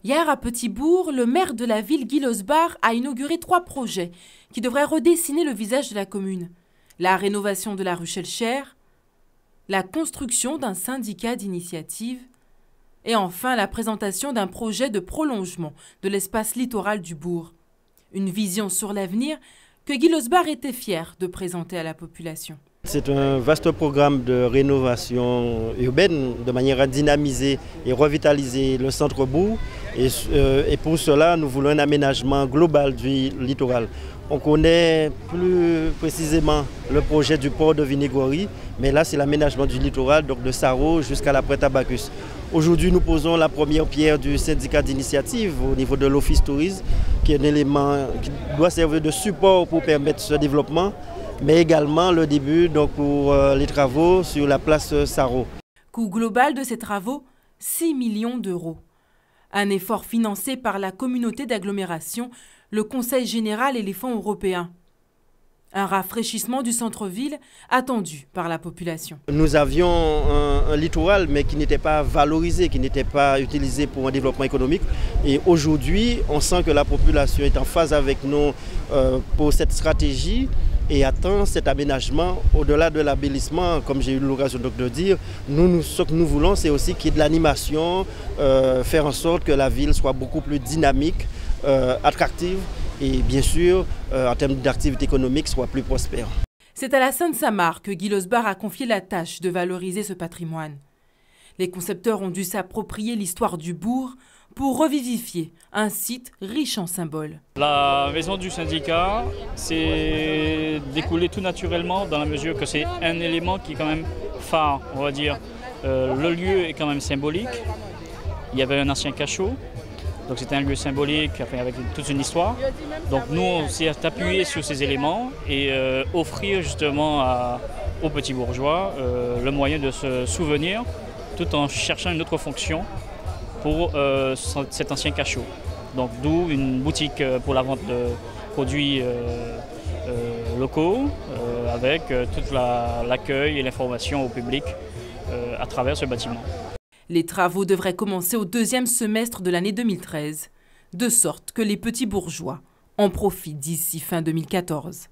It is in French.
Hier, à Petit-Bourg, le maire de la ville, Guy Losbar, a inauguré 3 projets qui devraient redessiner le visage de la commune. La rénovation de la rue Schellcher, la construction d'un syndicat d'initiative et enfin la présentation d'un projet de prolongement de l'espace littoral du bourg. Une vision sur l'avenir que Guy Losbar était fier de présenter à la population. C'est un vaste programme de rénovation urbaine de manière à dynamiser et revitaliser le centre-bourg. Et pour cela, nous voulons un aménagement global du littoral. On connaît plus précisément le projet du port de Vinigory, mais là c'est l'aménagement du littoral, donc de Sarro jusqu'à la Pointe-à-Bacchus. Aujourd'hui, nous posons la première pierre du syndicat d'initiative au niveau de l'Office Tourisme, qui est un élément qui doit servir de support pour permettre ce développement, mais également le début donc, pour les travaux sur la place Sarro. Coût global de ces travaux, 6 millions d'euros. Un effort financé par la communauté d'agglomération, le Conseil général et les fonds européens. Un rafraîchissement du centre-ville attendu par la population. Nous avions un littoral mais qui n'était pas valorisé, qui n'était pas utilisé pour un développement économique. Et aujourd'hui, on sent que la population est en phase avec nous pour cette stratégie et attend cet aménagement au-delà de l'embellissement, comme j'ai eu l'occasion de dire. Ce que nous voulons, c'est aussi qu'il y ait de l'animation, faire en sorte que la ville soit beaucoup plus dynamique, attractive et bien sûr, en termes d'activité économique, soit plus prospère. C'est à la Seine-Samar que Guy Losbar a confié la tâche de valoriser ce patrimoine. Les concepteurs ont dû s'approprier l'histoire du bourg pour revivifier un site riche en symboles. La maison du syndicat s'est découlée tout naturellement dans la mesure que c'est un élément qui est quand même phare, on va dire. Le lieu est quand même symbolique. Il y avait un ancien cachot. Donc c'était un lieu symbolique avec toute une histoire. Donc nous, on s'est appuyé sur ces éléments et offrir justement aux petits bourgeois le moyen de se souvenir tout en cherchant une autre fonction pour cet ancien cachot. Donc d'où une boutique pour la vente de produits locaux avec tout l'accueil et l'information au public à travers ce bâtiment. Les travaux devraient commencer au 2e semestre de l'année 2013, de sorte que les petits bourgeois en profitent d'ici fin 2014.